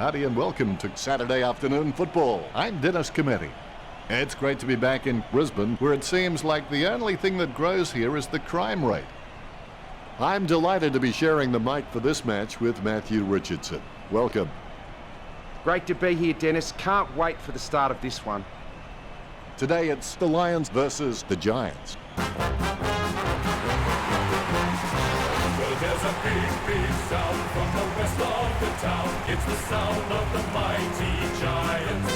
Howdy and welcome to Saturday afternoon football. I'm Dennis Cometti. It's great to be back in Brisbane, where it seems like the only thing that grows here is the crime rate. I'm delighted to be sharing the mic for this match with Matthew Richardson. Welcome. Great to be here, Dennis. Can't wait for the start of this one. Today it's the Lions versus the Giants. There's a big sound from the west of the town. It's the sound of the mighty Giants.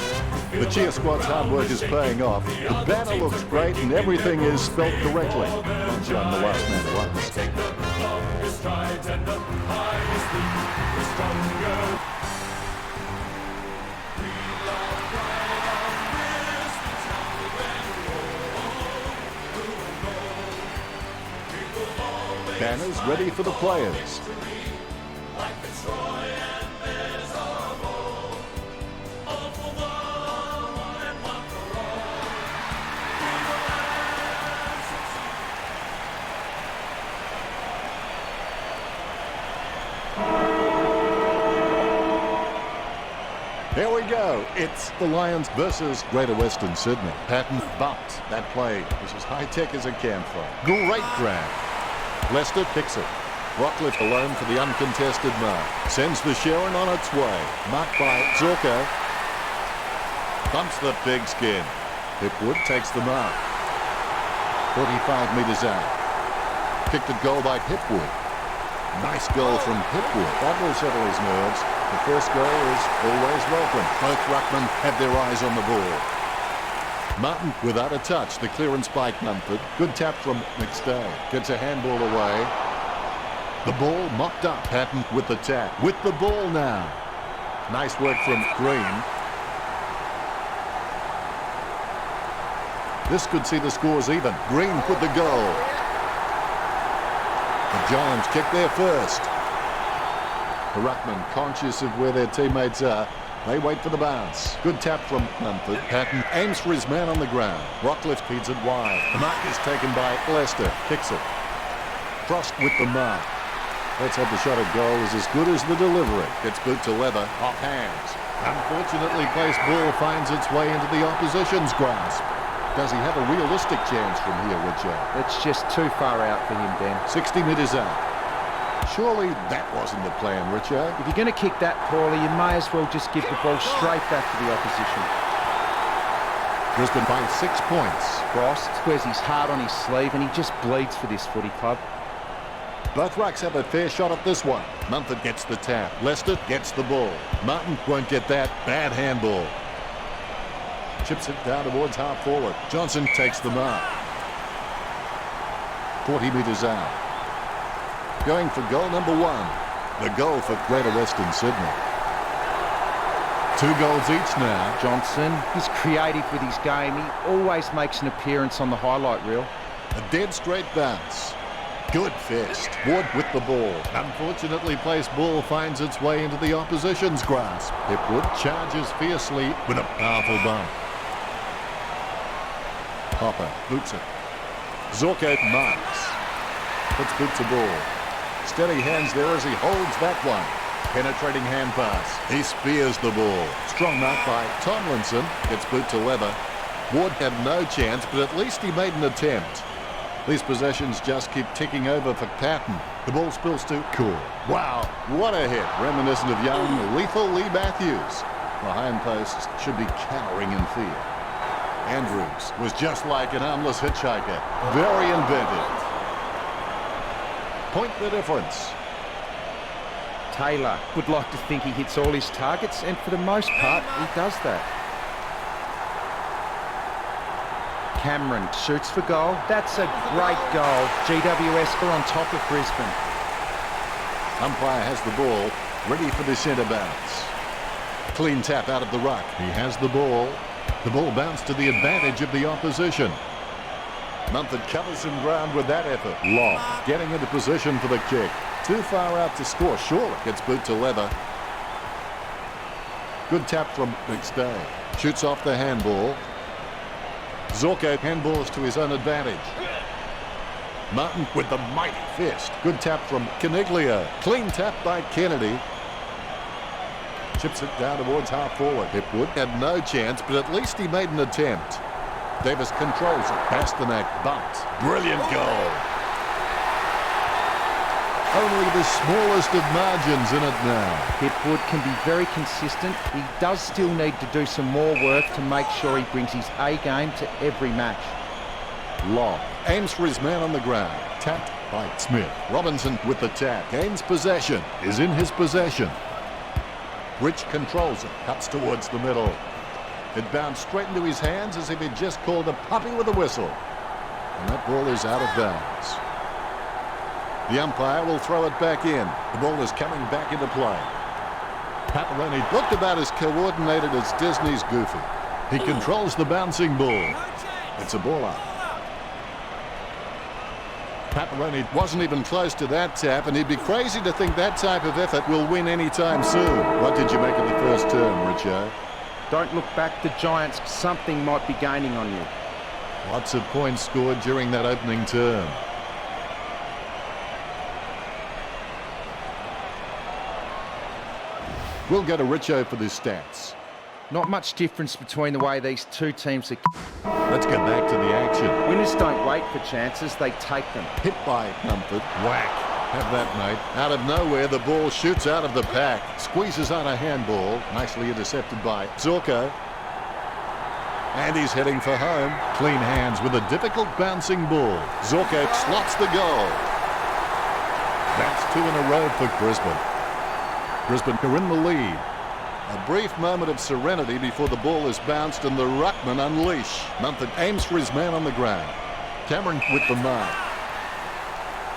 The cheer squad's hard work is paying off. The banner looks great and everything is spelled correctly. Not sure I'm the last man to ask. Take the longest strides and the highest leap. We're stronger. We love pride on this town and Banners ready for the players. Here we go. It's the Lions versus Greater Western Sydney. Patton bumped that play, which is high-tech as it can for. Great grab. Lester picks it. Rockcliffe alone for the uncontested mark. Sends the Sharon on its way. Marked by Zorko. Bumps the pigskin. Hipwood takes the mark. 45 metres out. Kicked at goal by Hipwood. Nice goal from Hipwood. That will settle his nerves. The first goal is always welcome. Both ruckmen have their eyes on the ball. Martin without a touch. The clearance by Mumford. Good tap from McStay. Gets a handball away. The ball mopped up. Patton with the tap. With the ball now. Nice work from Green. This could see the scores even. Green put the goal. The Giants kick there first. The ruckman conscious of where their teammates are. They wait for the bounce. Good tap from Mumford. Patton aims for his man on the ground. Rockcliffe feeds it wide. The mark is taken by Lester. Kicks it. Frost with the mark. Let's have the shot at goal is as good as the delivery. Gets boot to leather. Off hands. Unfortunately placed ball finds its way into the opposition's grasp. Does he have a realistic chance from here, Richard? It's just too far out for him, Ben. 60 metres out. Surely that wasn't the plan, Richard. If you're going to kick that poorly, you may as well just give the ball straight back to the opposition. Brisbane by 6 points. Frost wears his heart on his sleeve and he just bleeds for this footy club. Both rucks have a fair shot at this one. Mumford gets the tap. Lester gets the ball. Martin won't get that. Bad handball. Chips it down towards half forward. Johnson takes the mark. 40 metres out. Going for goal number 1. The goal for Greater Western Sydney. 2 goals each now. Johnson, he's creative with his game. He always makes an appearance on the highlight reel. A dead straight bounce. Good fist. Ward with the ball. Unfortunately placed ball finds its way into the opposition's grasp. Hipwood charges fiercely with a powerful bump. Hopper boots it. Zorko marks. Puts boot to ball. Steady hands there as he holds that one. Penetrating hand pass. He spears the ball. Strong mark by Tomlinson. Gets boot to leather. Ward had no chance, but at least he made an attempt. These possessions just keep ticking over for Patton. The ball spills to Cool. Wow, what a hit. Reminiscent of young, lethal Lee Matthews. The hind posts should be cowering in fear. Andrews was just like an harmless hitchhiker. Very inventive. Point the difference. Taylor would like to think he hits all his targets, and for the most part, he does that. Cameron shoots for goal. That's a great goal. GWS are on top of Brisbane. Umpire has the ball, ready for the centre bounce. Clean tap out of the ruck. He has the ball. The ball bounced to the advantage of the opposition. Mumford covers some ground with that effort. Long, getting into position for the kick. Too far out to score. Surely gets boot to leather. Good tap from McStay. Shoots off the handball. Zorko handballs to his own advantage. Martin with the mighty fist. Good tap from Caniglio. Clean tap by Kennedy. Chips it down towards half forward. Hipwood had no chance, but at least he made an attempt. Davis controls it. Pasternak bumped. Brilliant goal. Only the smallest of margins in it now. Hipwood can be very consistent. He does still need to do some more work to make sure he brings his A game to every match. Long aims for his man on the ground. Tapped by Smith. Robinson with the tap. Gains possession. Is in his possession. Rich controls it. Cuts towards the middle. It bounced straight into his hands as if he'd just called a puppy with a whistle. And that ball is out of bounds. The umpire will throw it back in. The ball is coming back into play. Paparoni looked about as coordinated as Disney's Goofy. He controls the bouncing ball. It's a ball up. Paparoni wasn't even close to that tap, and he'd be crazy to think that type of effort will win anytime soon. What did you make of the first term, Richo? Don't look back, the Giants. Something might be gaining on you. Lots of points scored during that opening term. We'll go to Richo for the stats. Not much difference between the way these two teams are. Let's get back to the action. Winners don't wait for chances, they take them. Hit by Mumford. Whack. Have that, mate. Out of nowhere, the ball shoots out of the pack. Squeezes out a handball. Nicely intercepted by Zorko. And he's heading for home. Clean hands with a difficult bouncing ball. Zorko slots the goal. That's 2 in a row for Brisbane. Brisbane are in the lead. A brief moment of serenity before the ball is bounced and the ruckman unleash. Mumford aims for his man on the ground. Cameron with the mark.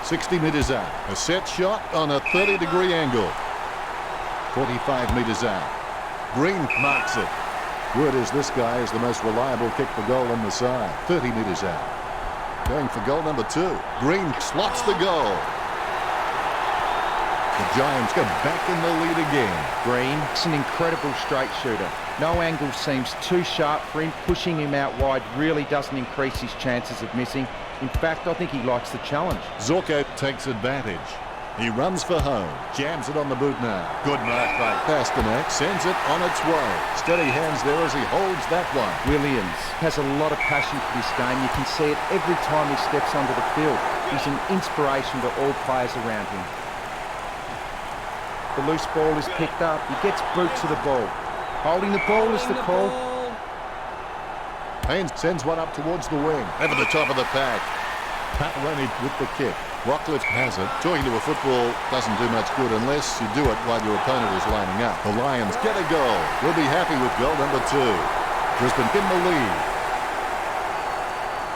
60 metres out. A set shot on a 30-degree angle. 45 metres out. Green marks it. Word is this guy is the most reliable kick for goal on the side. 30 metres out. Going for goal number 2. Green slots the goal. The Giants go back in the lead again. Green is an incredible straight shooter. No angle seems too sharp for him. Pushing him out wide really doesn't increase his chances of missing. In fact, I think he likes the challenge. Zorko takes advantage. He runs for home. Jams it on the boot now. Good mark by Pasternak. Sends it on its way. Steady hands there as he holds that one. Williams has a lot of passion for this game. You can see it every time he steps onto the field. He's an inspiration to all players around him. The loose ball is picked up. He gets boot to the ball. Holding the ball is the call. Haynes sends one up towards the wing. Over the top of the pack. Paparoni with the kick. Rockcliffe has it. Talking to a football doesn't do much good unless you do it while your opponent is lining up. The Lions get a goal. We'll be happy with goal number 2. Brisbane in the lead.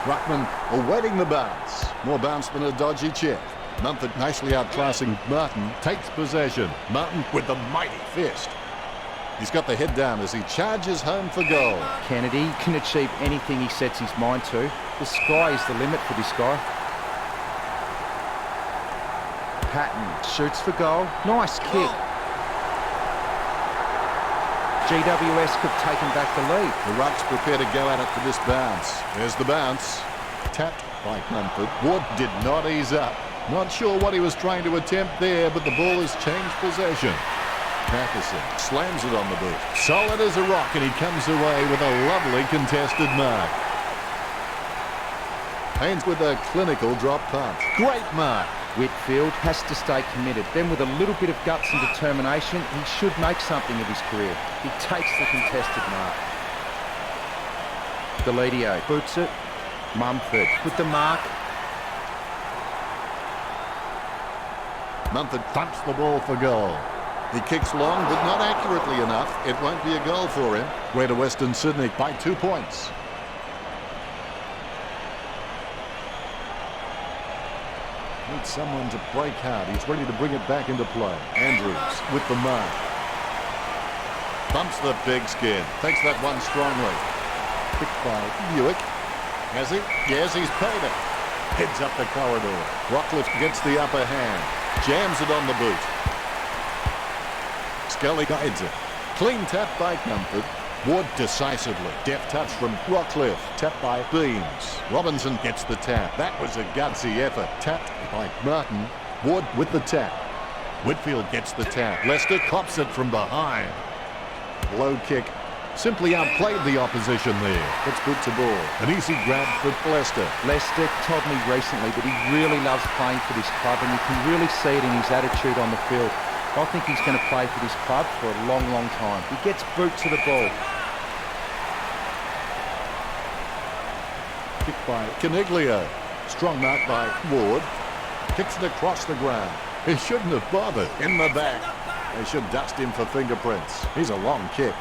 Ruckman awaiting the bounce. More bounce than a dodgy check. Mumford nicely outclassing Martin. Takes possession. Martin with the mighty fist. He's got the head down as he charges home for goal. Kennedy can achieve anything he sets his mind to. The sky is the limit for this guy. Patton shoots for goal. Nice kick. GWS could have taken back the lead. The Rucks prepare to go at it for this bounce. There's the bounce. Tapped by Mumford. Ward did not ease up. Not sure what he was trying to attempt there, but the ball has changed possession. Matheson slams it on the boot. Solid as a rock, and he comes away with a lovely contested mark. Haynes with a clinical drop punt. Great mark. Whitfield has to stay committed. Then with a little bit of guts and determination, he should make something of his career. He takes the contested mark. Deledio boots it. Mumford with the mark. Mumford thumps the ball for goal. He kicks long, but not accurately enough. It won't be a goal for him. Greater Western Sydney by 2 points. Needs someone to break hard. He's ready to bring it back into play. Andrews with the mark. Bumps the big skin. Takes that one strongly. Picked by Buick. Has he? Yes, he's paid it. Heads up the corridor. Rockcliffe gets the upper hand. Jams it on the boot. Scully guides it. Clean tap by Mumford. Ward decisively. Deft touch from Rockcliffe. Tap by Beams. Robinson gets the tap. That was a gutsy effort. Tapped by Martin. Ward with the tap. Whitfield gets the tap. Lester cops it from behind. Low kick. Simply outplayed the opposition there. Let's boot to ball. An easy grab for Leicester. Leicester told me recently that he really loves playing for this club, and you can really see it in his attitude on the field. I think he's going to play for this club for a long, long time. He gets boot to the ball. Kick by Caniglio. Strong mark by Ward. Kicks it across the ground. He shouldn't have bothered. In the back. They should dust him for fingerprints. He's a long kick.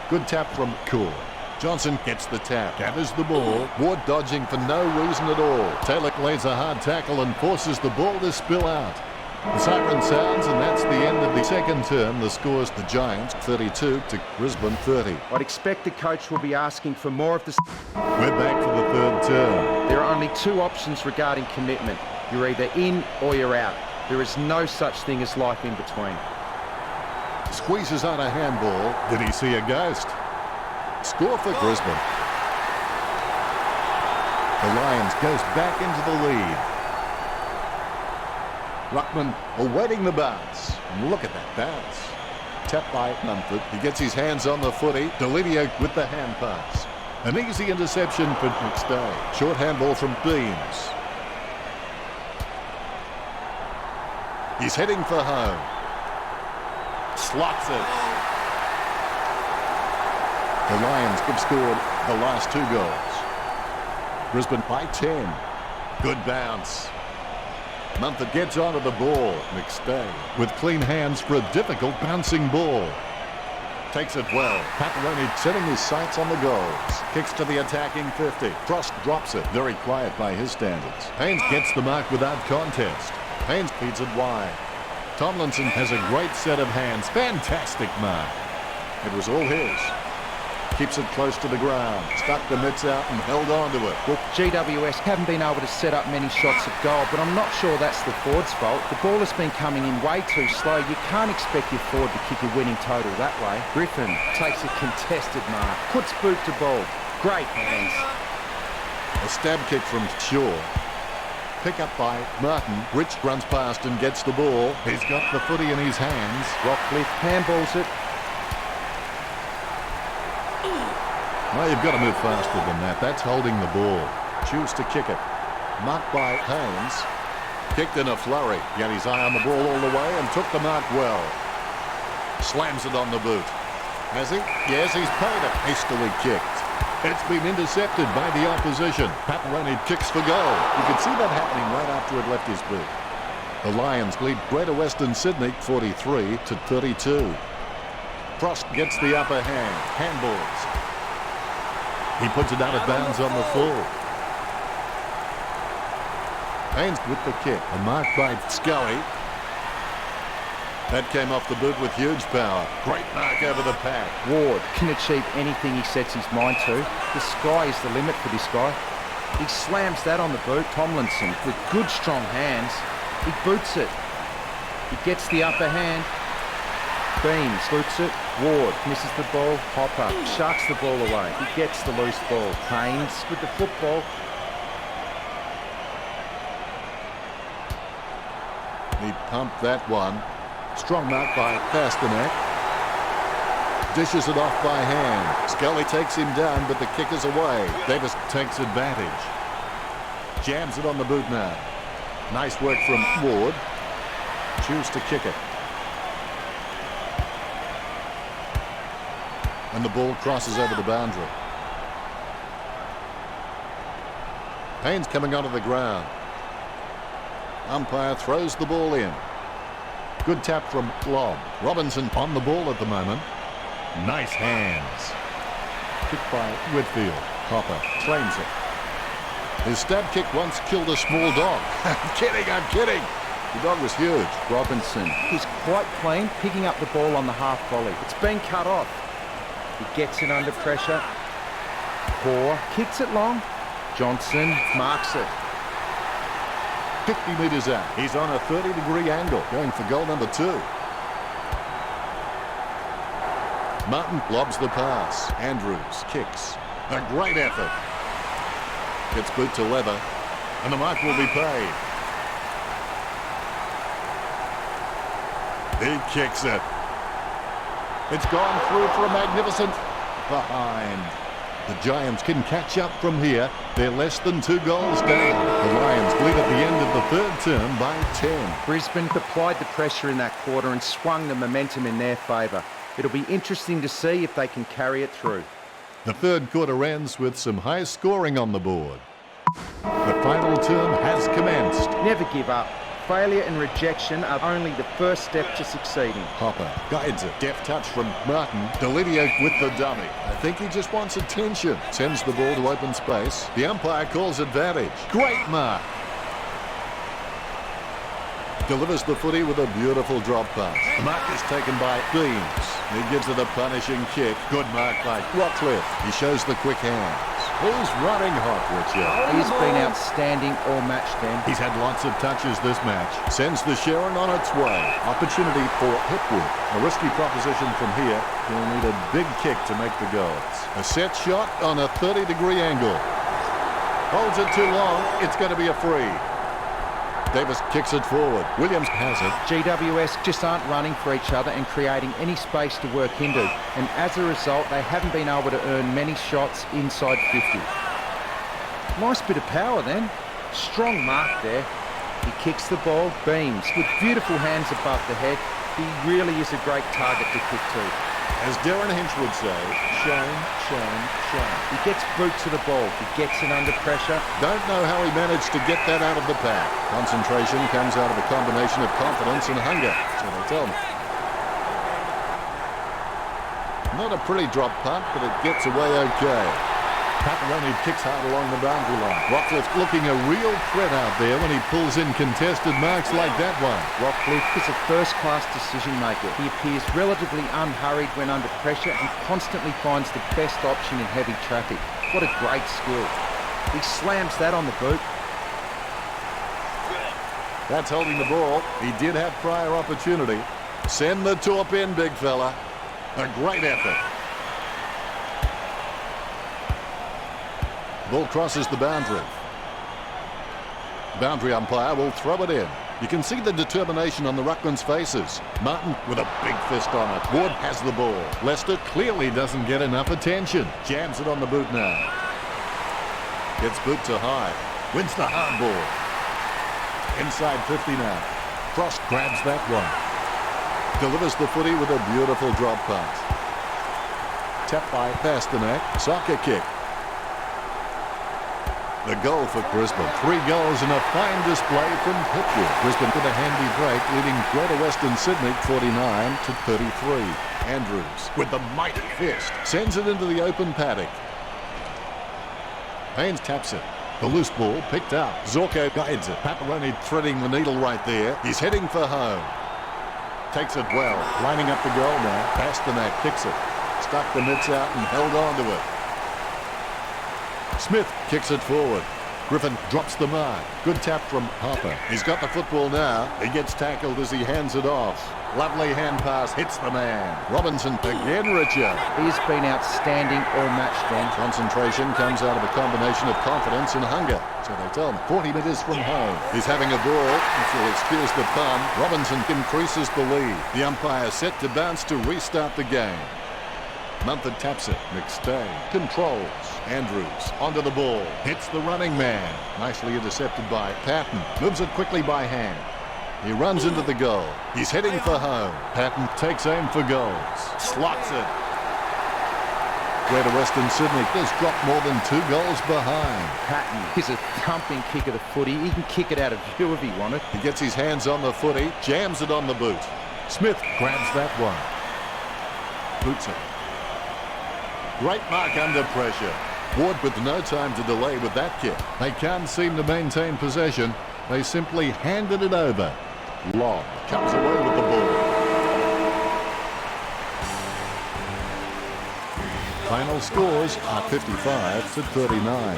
Good tap from Cool. Johnson gets the tap. Gathers the ball. Ward dodging for no reason at all. Taylor lays a hard tackle and forces the ball to spill out. The siren sounds, and that's the end of the second term. The score's the Giants 32 to Brisbane 30. I'd expect the coach will be asking for more of the... We're back for the third term. There are only two options regarding commitment. You're either in or you're out. There is no such thing as life in between. Squeezes out a handball. Did he see a ghost? Score for Brisbane. The Lions goes back into the lead. Ruckman awaiting the bounce. And look at that bounce. Tapped by Mumford. He gets his hands on the footy. Delidio with the hand pass. An easy interception for Tstashe. Short handball from Beams. He's heading for home. Slots it. The Lions have scored the last 2 goals. Brisbane by 10. Good bounce. Mumford gets onto the ball. McStay with clean hands for a difficult bouncing ball. Takes it well. Paparoni setting his sights on the goals. Kicks to the attacking 50. Frost drops it. Very quiet by his standards. Haynes gets the mark without contest. Haynes feeds it wide. Tomlinson has a great set of hands. Fantastic mark. It was all his. Keeps it close to the ground. Stuck the mitts out and held on to it. Well, GWS haven't been able to set up many shots at goal, but I'm not sure that's the forward's fault. The ball has been coming in way too slow. You can't expect your forward to kick a winning total that way. Griffin takes a contested mark. Puts boot to ball. Great hands. A stab kick from Shaw. Pick up by Martin. Rich runs past and gets the ball. He's got the footy in his hands. Rockcliffe handballs it. Well, you've got to move faster than that. That's holding the ball. Choose to kick it. Marked by Haynes. Kicked in a flurry. He had his eye on the ball all the way and took the mark well. Slams it on the boot. Has he? Yes, he's paid it. Hastily kicked. It's been intercepted by the opposition. Paparoni kicks for goal. You could see that happening right after it left his boot. The Lions lead Greater Western Sydney 43 to 32. Frost gets the upper hand. Handballs. He puts it out of bounds on the full. Haynes with the kick. And marked by Scully. That came off the boot with huge power. Great mark over the pack. Ward can achieve anything he sets his mind to. The sky is the limit for this guy. He slams that on the boot. Tomlinson with good strong hands. He boots it. He gets the upper hand. Beams boots it. Ward misses the ball. Hopper sharks the ball away. He gets the loose ball. Haynes with the football. He pumped that one. Strong mark by Pasternak. Dishes it off by hand. Scully takes him down, but the kick is away. Davis takes advantage. Jams it on the boot now. Nice work from Ward. Choose to kick it. And the ball crosses over the boundary. Haynes coming onto the ground. Umpire throws the ball in. Good tap from Lobb. Robinson on the ball at the moment. Nice hands. Kick by Whitfield. Hopper claims it. His stab kick once killed a small dog. I'm kidding. The dog was huge. Robinson is quite clean, picking up the ball on the half volley. It's been cut off. He gets it under pressure. Poor. Kicks it long. Johnson marks it. 50 metres out. He's on a 30-degree angle, going for goal number 2. Martin lobs the pass. Andrews kicks. A great effort. Gets boot to leather, and the mark will be paid. He kicks it. It's gone through for a magnificent behind. The Giants can catch up from here. They're less than 2 goals down. The Lions lead at the end of the third term by 10. Brisbane applied the pressure in that quarter and swung the momentum in their favour. It'll be interesting to see if they can carry it through. The third quarter ends with some high scoring on the board. The final term has commenced. Never give up. Failure and rejection are only the first step to succeeding. Hopper guides it. Deft touch from Martin. Delidio with the dummy. I think he just wants attention. Sends the ball to open space. The umpire calls advantage. Great mark. Delivers the footy with a beautiful drop pass. The mark is taken by Beams. He gives it a punishing kick. Good mark by Rockcliffe. He shows the quick hands. Who's running hot, Richard? He's been outstanding all match then. He's had lots of touches this match. Sends the Sharon on its way. Opportunity for Hipwood. A risky proposition from here. He'll need a big kick to make the goals. A set shot on a 30-degree angle. Holds it too long. It's going to be a free. Davis kicks it forward. Williams has it. GWS just aren't running for each other and creating any space to work into. And as a result, they haven't been able to earn many shots inside 50. Nice bit of power then. Strong mark there. He kicks the ball, beams. With beautiful hands above the head, he really is a great target to kick to. As Darren Hinch would say, shame, shame, shame. He gets boot to the ball. He gets it under pressure. Don't know how he managed to get that out of the pack. Concentration comes out of a combination of confidence and hunger, so they tell me. Not a pretty drop punt, but it gets away okay. Paparoni kicks hard along the boundary line. Rockcliffe looking a real threat out there when he pulls in contested marks like that one. Rockcliffe is a first-class decision maker. He appears relatively unhurried when under pressure and constantly finds the best option in heavy traffic. What a great skill. He slams that on the boot. That's holding the ball. He did have prior opportunity. Send the top in, big fella. A great effort. Ball crosses the boundary. Boundary umpire will throw it in. You can see the determination on the Ruckman's faces. Martin with a big fist on it. Ward has the ball. Lester clearly doesn't get enough attention. Jams it on the boot now. Gets boot to high. Wins the hard ball. Inside 50 now. Frost grabs that one. Delivers the footy with a beautiful drop pass. Tapped by Pasternak. Soccer kick. The goal for Brisbane. 3 goals and a fine display from Hipwood. Brisbane with a handy break, leading Greater Western Sydney 49-33. Andrews with the mighty fist. Sends it into the open paddock. Haynes taps it. The loose ball picked up. Zorko guides it. Paparoni threading the needle right there. He's heading for home. Takes it well. Lining up the goal now. Pasternak kicks it. Stuck the mitts out and held on to it. Smith kicks it forward. Griffin drops the mark. Good tap from Hopper. He's got the football now. He gets tackled as he hands it off. Lovely hand pass hits the man. Robinson again, Richard. He has been outstanding all match then. Concentration comes out of a combination of confidence and hunger. So they tell him 40 metres from home. He's having a ball. If you'll excuse the pun, Robinson increases the lead. The umpire set to bounce to restart the game. Mumford taps it. McStay controls. Andrews onto the ball. Hits the running man. Nicely intercepted by Patton. Moves it quickly by hand. He runs into the goal. He's heading for home. Patton takes aim for goals. Slots it. Greater Western Sydney has dropped more than 2 goals behind. Patton is a thumping kick of the footy. He can kick it out of view if he wanted. He gets his hands on the footy. Jams it on the boot. Smith grabs that one. Boots it. Great mark under pressure. Ward with no time to delay with that kick. They can't seem to maintain possession. They simply handed it over. Long comes away with the ball. Final scores are 55-39.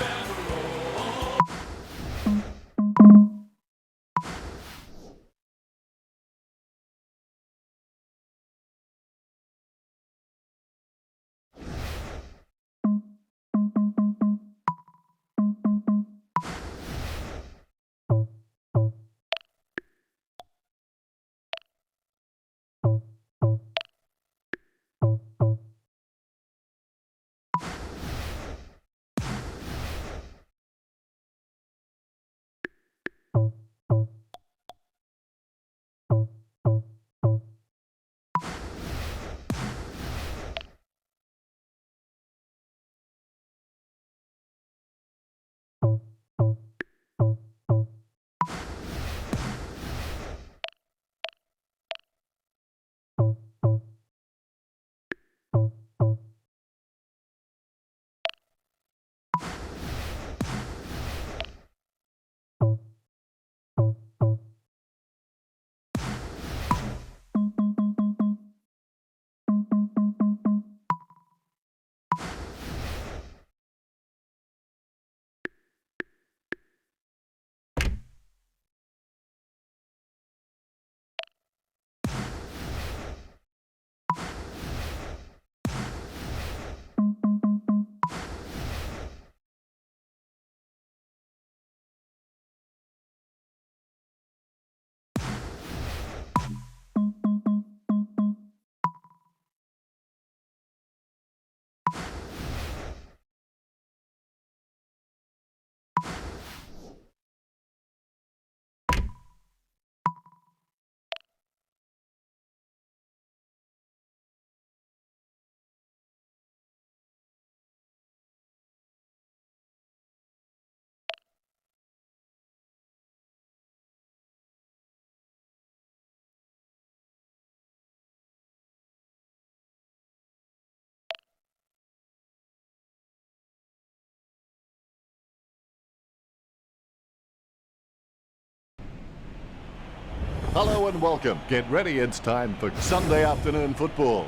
Hello and welcome. Get ready, it's time for Sunday afternoon football.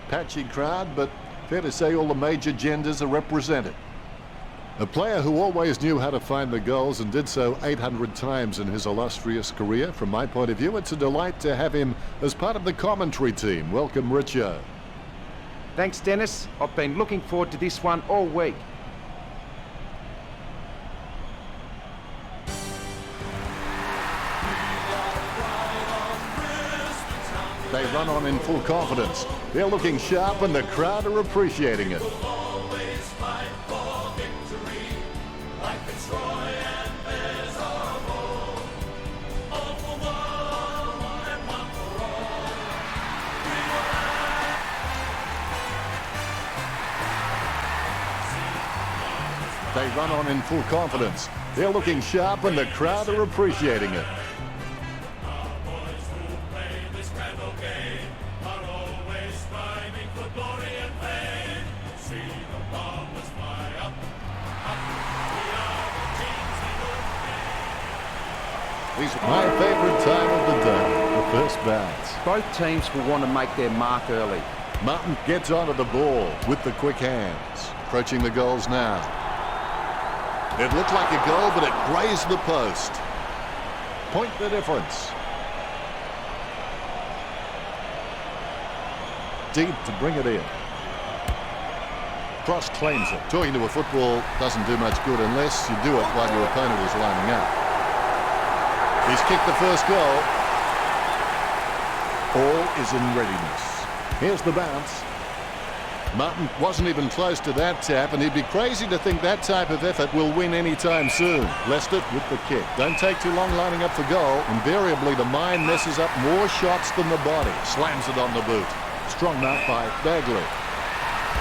Patchy crowd, but fair to say all the major genders are represented. A player who always knew how to find the goals and did so 800 times in his illustrious career. From my point of view, it's a delight to have him as part of the commentary team. Welcome, Richo. Thanks, Dennis. I've been looking forward to this one all week. They run on in full confidence. They're looking sharp and the crowd are appreciating it. They run on in full confidence. They're looking sharp and the crowd are appreciating it. It's my favourite time of the day, the first bounce. Both teams will want to make their mark early. Martin gets onto the ball with the quick hands. Approaching the goals now. It looked like a goal, but it grazed the post. Point the difference. Deep to bring it in. Cross claims it. Talking to a football doesn't do much good unless you do it while your opponent is lining up. He's kicked the first goal. All is in readiness. Here's the bounce. Martin wasn't even close to that tap, and he'd be crazy to think that type of effort will win anytime soon. Leicester with the kick. Don't take too long lining up for goal. Invariably, the mind messes up more shots than the body. Slams it on the boot. Strong mark by Bagley.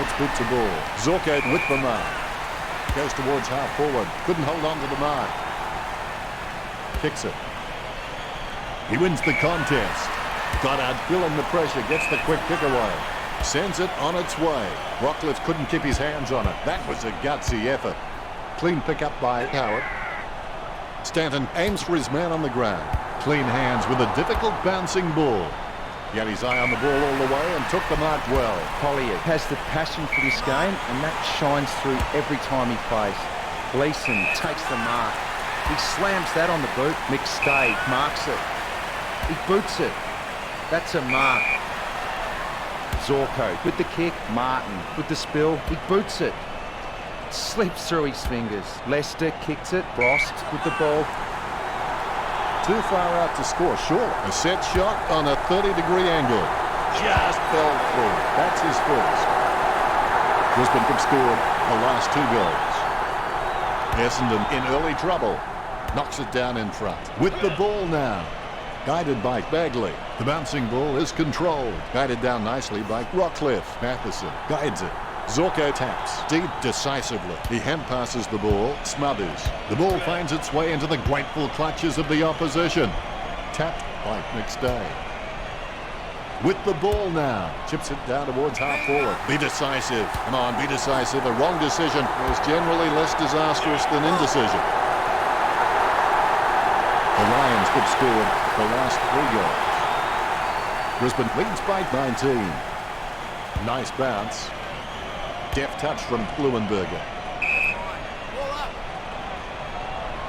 Puts boot to ball. Zorko with the mark. Goes towards half forward. Couldn't hold on to the mark. Kicks it. He wins the contest. Goddard feeling the pressure. Gets the quick kick away. Sends it on its way. Rockcliffe couldn't keep his hands on it. That was a gutsy effort. Clean pick up by Howard. Stanton aims for his man on the ground. Clean hands with a difficult bouncing ball. He had his eye on the ball all the way and took the mark well. Collier has the passion for this game, and that shines through every time he plays. Gleeson takes the mark. He slams that on the boot. McStay marks it. He boots it. That's a mark. Zorko with the kick. Martin with the spill. He boots it. Slips through his fingers. Leicester kicks it. Frost with the ball. Too far out to score, sure. A set shot on a 30-degree angle. Just fell through. That's his first. Brisbane have scored the last 2 goals. Essendon in early trouble. Knocks it down in front. With the ball now. Guided by Bagley. The bouncing ball is controlled. Guided down nicely by Rockcliffe. Matheson guides it. Zorko taps deep decisively. He hand passes the ball. Smothers. The ball finds its way into the grateful clutches of the opposition. Tapped by McStay. With the ball now. Chips it down towards half forward. Be decisive. Come on, be decisive. A wrong decision is generally less disastrous than indecision. The Lions have scored the last 3 goals. Brisbane leads by 19. Nice bounce. Deft touch from Leuenberger.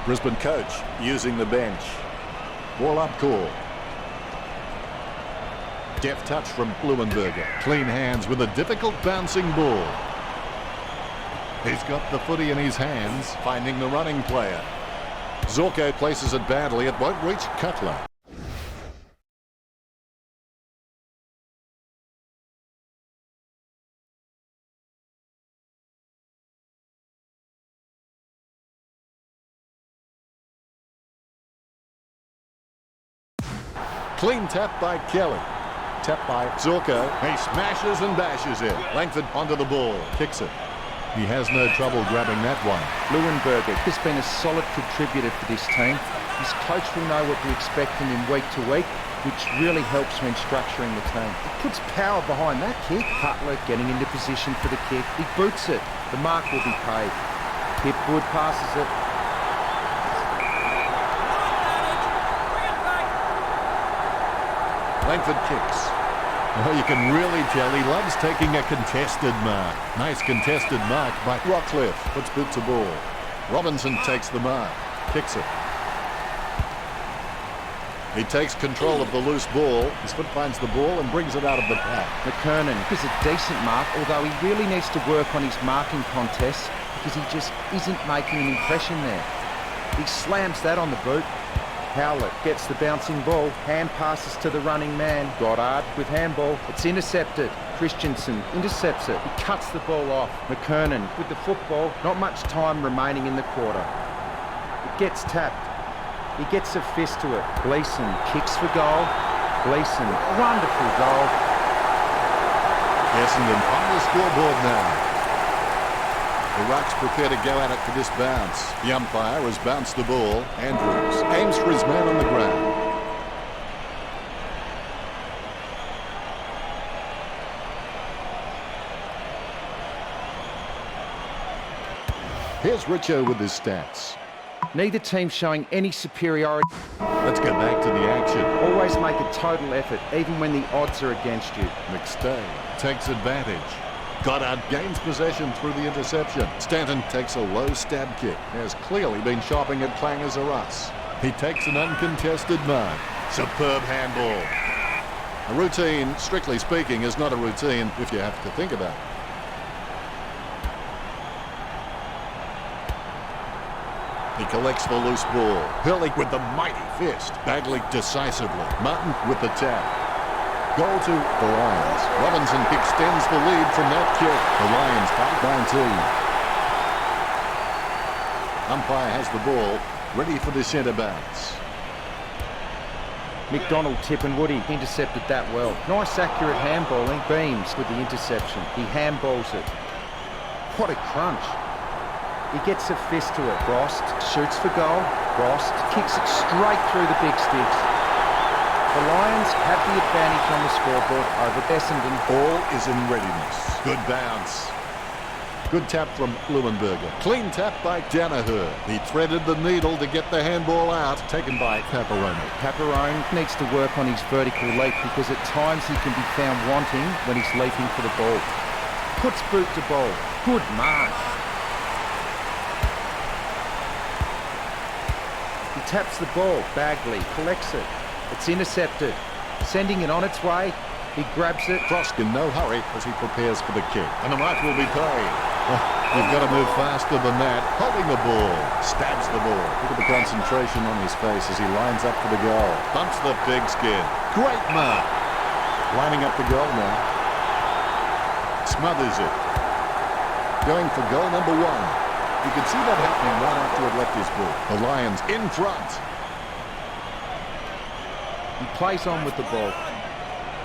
Brisbane coach using the bench. Ball up call. Deft touch from Leuenberger. Clean hands with a difficult bouncing ball. He's got the footy in his hands, finding the running player. Zorko places it badly. It won't reach Cutler. Clean tap by Kelly. Tap by Zorko. He smashes and bashes it. Langford onto the ball. Kicks it. He has no trouble grabbing that one. Leuenberger has been a solid contributor for this team. His coach will know what to expect from him week to week, which really helps when structuring the team. He puts power behind that kick. Cutler getting into position for the kick. He boots it. The mark will be paid. Hipwood passes it. Langford kicks. Oh, you can really tell he loves taking a contested mark. Nice contested mark by Rockcliffe. Puts boot to ball. Robinson takes the mark. Kicks it. He takes control of the loose ball. His foot finds the ball and brings it out of the pack. McKernan is a decent mark, although he really needs to work on his marking contests because he just isn't making an impression there. He slams that on the boot. Howlett gets the bouncing ball. Hand passes to the running man. Goddard with handball. It's intercepted. Christensen intercepts it. He cuts the ball off. McKernan with the football. Not much time remaining in the quarter. It gets tapped. He gets a fist to it. Gleeson kicks for goal. Gleeson, wonderful goal. Essendon on the scoreboard now. The Rucks prepare to go at it for this bounce. The umpire has bounced the ball. Andrews aims for his man on the ground. Here's Richo with his stats. Neither team showing any superiority. Let's go back to the action. Always make a total effort, even when the odds are against you. McStay takes advantage. Goddard gains possession through the interception. Stanton takes a low stab kick. Has clearly been shopping at Clangers or us. He takes an uncontested mark. Superb handball. A routine, strictly speaking, is not a routine if you have to think about it. He collects the loose ball. Hurley with the mighty fist. Bagley decisively. Martin with the tap. Goal to the Lions. Robinson extends the lead from that kick. The Lions by 19. Umpire has the ball, ready for the centre bounce. McDonald, Tip and Woody intercepted that well. Nice accurate handballing. Beams with the interception. He handballs it. What a crunch. He gets a fist to it. Frost shoots for goal. Frost kicks it straight through the big sticks. The Lions have the advantage on the scoreboard over Essendon. All is in readiness. Good bounce. Good tap from Blumenberger. Clean tap by Danaher. He threaded the needle to get the handball out. Taken by Paparone. Paparone needs to work on his vertical leap because at times he can be found wanting when he's leaping for the ball. Puts boot to ball. Good mark. He taps the ball. Bagley collects it. It's intercepted. Sending it on its way. He grabs it. Frost in no hurry as he prepares for the kick. And the mark will be paid. Oh, you've got to move faster than that. Holding the ball. Stabs the ball. Look at the concentration on his face as he lines up for the goal. Bumps the pigskin. Great mark. Lining up the goal now. Smothers it. Going for goal number 1. You could see that happening right after it left his boot. The Lions in front. He plays on with the ball.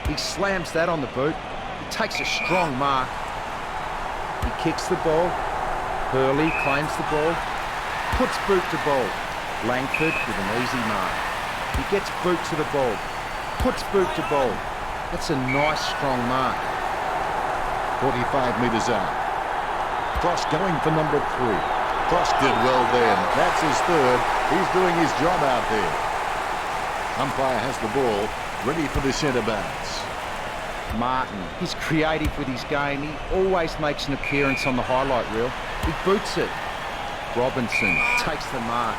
He slams that on the boot. He takes a strong mark. He kicks the ball. Hurley claims the ball. Puts boot to ball. Langford with an easy mark. He gets boot to the ball. Puts boot to ball. That's a nice strong mark. 45 metres out. Frost going for number 3. Frost did well then. That's his third. He's doing his job out there. Umpire has the ball, ready for the centre bounce. Martin, he's creative with his game. He always makes an appearance on the highlight reel. He boots it. Robinson takes the mark.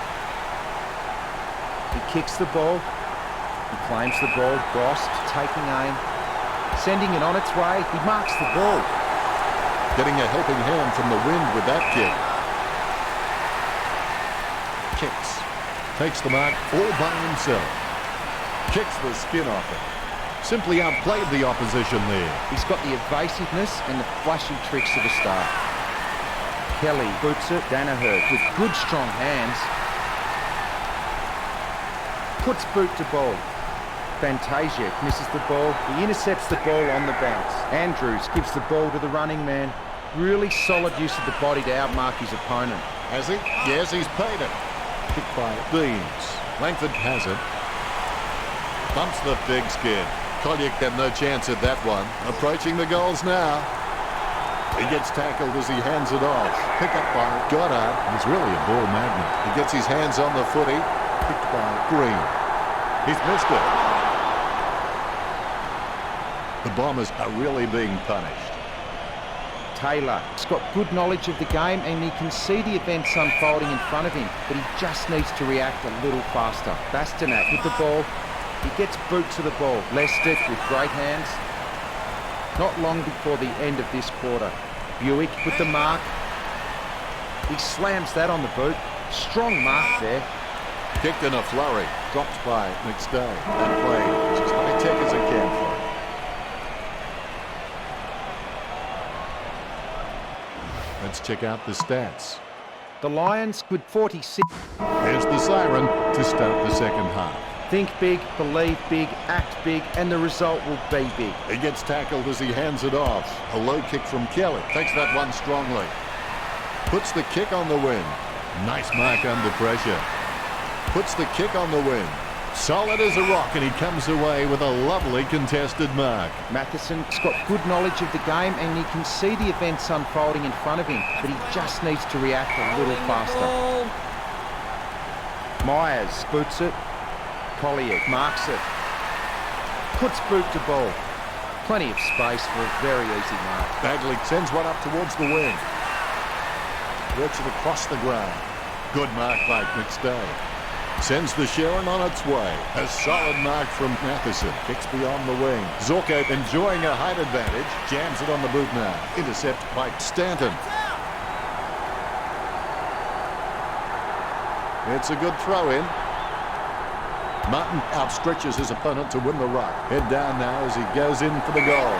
He kicks the ball. He claims the ball. Frost taking aim. Sending it on its way. He marks the ball. Getting a helping hand from the wind with that kick. Kicks. Takes the mark all by himself. Kicks the skin off it. Simply outplayed the opposition there. He's got the evasiveness and the flashy tricks of a star. Kelly boots it. Danaher with good strong hands. Puts boot to ball. Fantasia misses the ball. He intercepts the ball on the bounce. Andrews gives the ball to the running man. Really solid use of the body to outmark his opponent. Has he? Yes, he's paid it. Kicked by Beams. Langford has it. Bumps the big skid. Collier had no chance at that one. Approaching the goals now. He gets tackled as he hands it off. Pick up by Goddard. He's really a ball magnet. He gets his hands on the footy. Picked by Green. He's missed it. The Bombers are really being punished. Taylor's got good knowledge of the game and he can see the events unfolding in front of him, but he just needs to react a little faster. Tstashe with the ball. He gets boot to the ball. Lester with great hands. Not long before the end of this quarter. Buick with the mark. He slams that on the boot. Strong mark there. Kicked in a flurry. Dropped by Tstashe. That play is as high-tech as it can for him. Let's check out the stats. The Lions with 46. There's the siren to start the second half. Think big, believe big, act big, and the result will be big. He gets tackled as he hands it off. A low kick from Kelly. Takes that one strongly. Puts the kick on the wing. Nice mark under pressure. Puts the kick on the wing. Solid as a rock, and he comes away with a lovely contested mark. Matheson's got good knowledge of the game and he can see the events unfolding in front of him, but he just needs to react a little faster. Myers boots it. Collier marks it. Puts boot to ball. Plenty of space for a very easy mark. Bagley sends one up towards the wing. Works it across the ground. Good mark by Tstashe. Sends the Sharon on its way. A solid mark from Matheson. Kicks beyond the wing. Zorko enjoying a height advantage. Jams it on the boot now. Intercept by Stanton. It's a good throw in. Martin outstretches his opponent to win the ruck. Head down now as he goes in for the goal.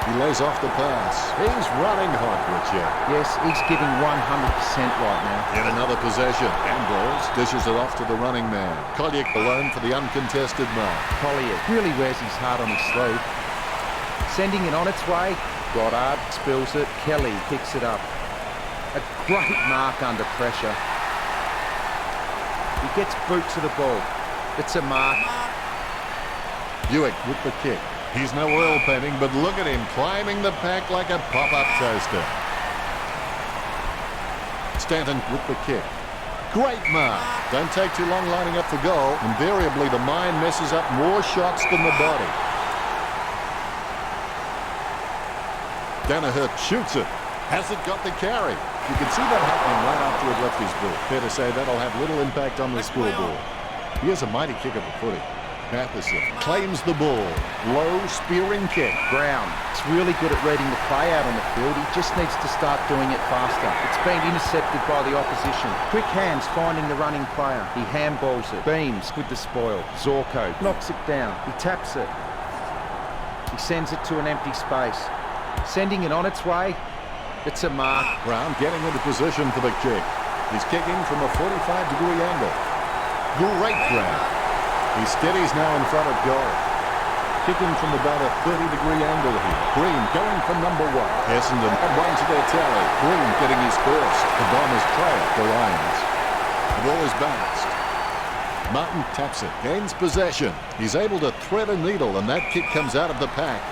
He lays off the pass. He's running hot, Richard. Yes, he's giving 100% right now. Yet another possession. Ambrose dishes it off to the running man. Collier alone for the uncontested mark. Collier really wears his heart on his sleeve. Sending it on its way. Goddard spills it. Kelly picks it up. A great mark under pressure. He gets boot to the ball. It's a mark. Buick with the kick. He's no oil painting, but look at him climbing the pack like a pop-up toaster. Stanton with the kick. Great mark. Don't take too long lining up for goal. Invariably, the mind messes up more shots than the body. Danaher shoots it. Has it got the carry? You can see that happening right after it left his boot. Fair to say that'll have little impact on the scoreboard. He has a mighty kick of the footy. Matheson claims the ball. Low, spearing kick. Brown is really good at reading the play out on the field. He just needs to start doing it faster. It's been intercepted by the opposition. Quick hands finding the running player. He handballs it. Beams with the spoil. Zorko knocks it down. He taps it. He sends it to an empty space. Sending it on its way. It's a mark. Brown getting into position for the kick. He's kicking from a 45-degree angle. Great grab. He steadies now in front of goal. Kicking from about a 30-degree angle here. Green going for number one. Essendon add one to their tally. Green getting his first. The Bombers trail the Lions. The ball is bounced. Martin taps it. Gains possession. He's able to thread a needle and that kick comes out of the pack.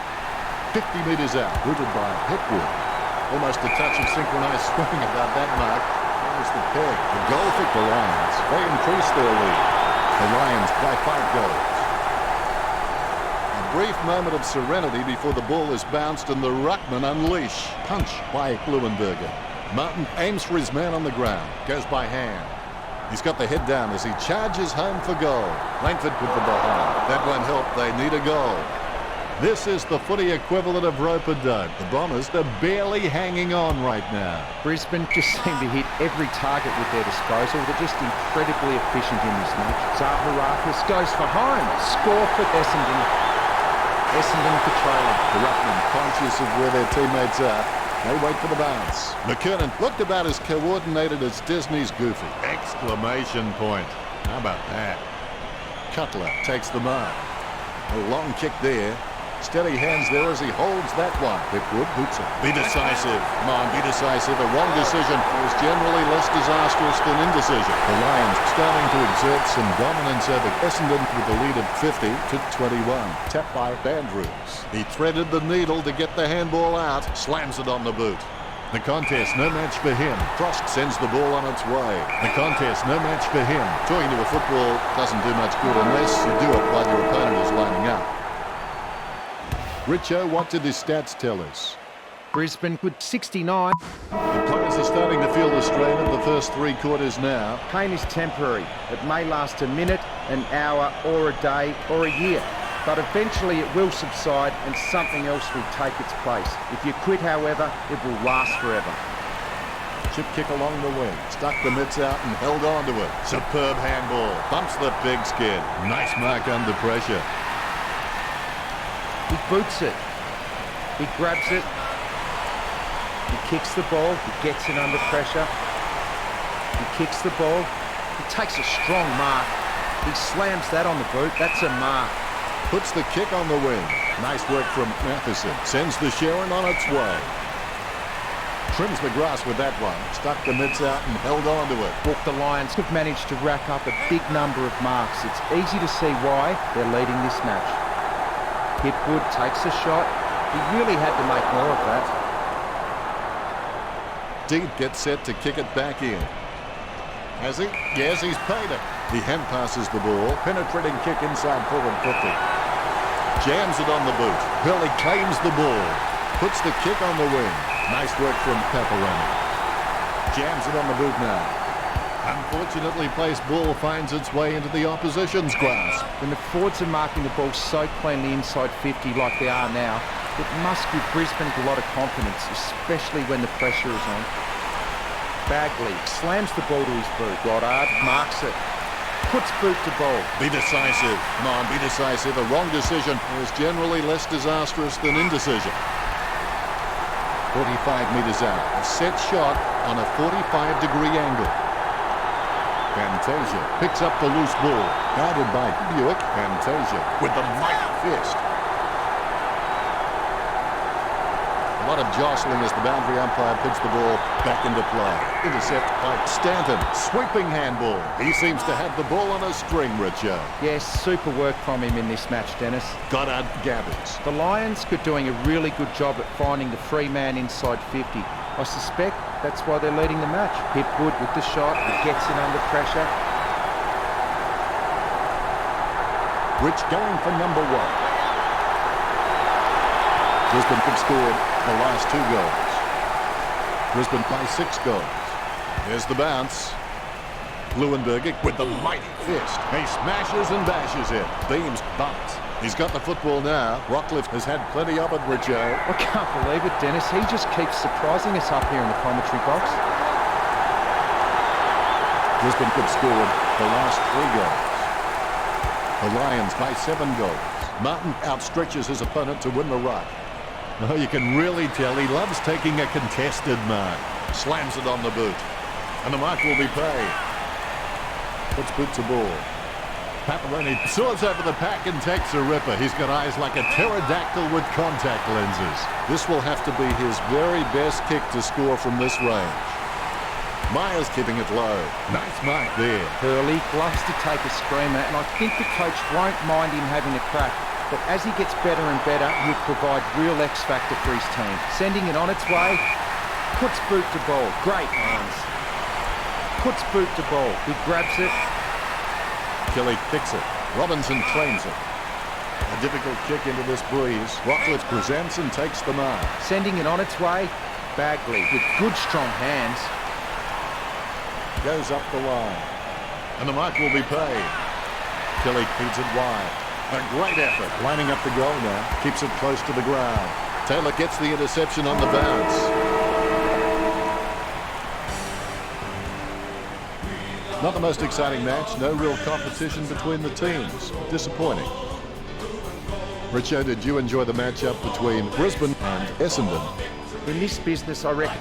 50 metres out. Rooted by Hipwood. Almost a touch of synchronised swimming about that mark. There's the peg. The goal for the Lions. They increase their lead. The Lions by 5 goals. A brief moment of serenity before the ball is bounced and the ruckman unleash. Punch by Leuenberger. Martin aims for his man on the ground. Goes by hand. He's got the head down as he charges home for goal. Langford with the behind. That won't help. They need a goal. This is the footy equivalent of rope-a-dope. The Bombers are barely hanging on right now. Brisbane just seem to hit every target with their disposal. They're just incredibly efficient in this match. Zaharakis goes for home. Score for Essendon. Essendon for trailing. The ruckman conscious of where their teammates are. They wait for the bounce. McKernan looked about as coordinated as Disney's Goofy. Exclamation point. How about that? Cutler takes the mark. A long kick there. Steady hands there as he holds that one. Hipwood boots it. Be decisive. Come on, be decisive. A wrong decision is generally less disastrous than indecision. The Lions starting to exert some dominance over Essendon with a lead of 50 to 21. Tapped by Andrews. He threaded the needle to get the handball out. Slams it on the boot. The contest, no match for him. Frost sends the ball on its way. The contest, no match for him. Talking to a football doesn't do much good unless you do it while your opponent is lining up. Richo, what did his stats tell us? Brisbane with 69. The players are starting to feel the strain of the first 3 quarters now. Pain is temporary. It may last a minute, an hour, or a day, or a year. But eventually it will subside and something else will take its place. If you quit, however, it will last forever. Chip kick along the wing. Stuck the mitts out and held on to it. Superb handball. Bumps the pigskin. Nice mark under pressure. He boots it. He grabs it. He kicks the ball. He gets it under pressure. He kicks the ball. He takes a strong mark. He slams that on the boot. That's a mark. Puts the kick on the wing. Nice work from Matheson. Sends the Sharon on its way. Trims the grass with that one. Stuck the mitts out and held on to it. Look, the Lions have managed to rack up a big number of marks. It's easy to see why they're leading this match. Hipwood takes a shot. He really had to make more of that. Deep gets set to kick it back in. Has he? Yes, he's paid it. He hand passes the ball. Penetrating kick inside forward 50. Jams it on the boot. Hurley claims the ball. Puts the kick on the wing. Nice work from Paparoni. Jams it on the boot now. Unfortunately placed ball finds its way into the opposition's grasp. When the forwards are marking the ball so cleanly inside 50 like they are now, it must give Brisbane a lot of confidence, especially when the pressure is on. Bagley slams the ball to his boot. Goddard marks it. Puts boot to ball. Be decisive. Come on, be decisive. A wrong decision is generally less disastrous than indecision. 45 metres out. A set shot on a 45-degree angle. Fantasia picks up the loose ball. Guarded by Buick. Fantasia with the mighty fist. A lot of jostling as the boundary umpire puts the ball back into play. Intercept by Stanton. Sweeping handball. He seems to have the ball on a string, Richo. Yes, super work from him in this match, Dennis. Goddard gathers. The Lions are doing a really good job at finding the free man inside 50. I suspect that's why they're leading the match. Hipwood with the shot. He gets it under pressure. Rich going for number 1. Brisbane have scored the last 2 goals. Brisbane by 6 goals. There's the bounce. Leuenberger with the mighty fist. He smashes and bashes it. Beams bumped. He's got the football now. Rockcliffe has had plenty of it, Richo. I can't believe it, Dennis. He just keeps surprising us up here in the commentary box. Brisbane have scored the last 3 goals. The Lions by 7 goals. Martin outstretches his opponent to win the ruck. Oh, you can really tell he loves taking a contested mark. Slams it on the boot. And the mark will be paid. Puts boot to ball. Paparoni soars over the pack and takes a ripper. He's got eyes like a pterodactyl with contact lenses. This will have to be his very best kick to score from this range. Myers keeping it low. Nice mark there. Hurley loves to take a screamer, and I think the coach won't mind him having a crack. But as he gets better and better, he'll provide real X factor for his team. Sending it on its way, puts boot to ball. Great hands. Puts boot to ball. He grabs it. Kelly kicks it. Robinson claims it. A difficult kick into this breeze. Rockcliffe presents and takes the mark. Sending it on its way, Bagley with good strong hands. Goes up the line. And the mark will be paid. Kelly feeds it wide. A great effort. Lining up the goal now. Keeps it close to the ground. Taylor gets the interception on the bounce. Not the most exciting match. No real competition between the teams. Disappointing. Richo, did you enjoy the matchup between Brisbane and Essendon? In this business, I reckon.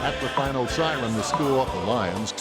At the final siren, the score, the Lions.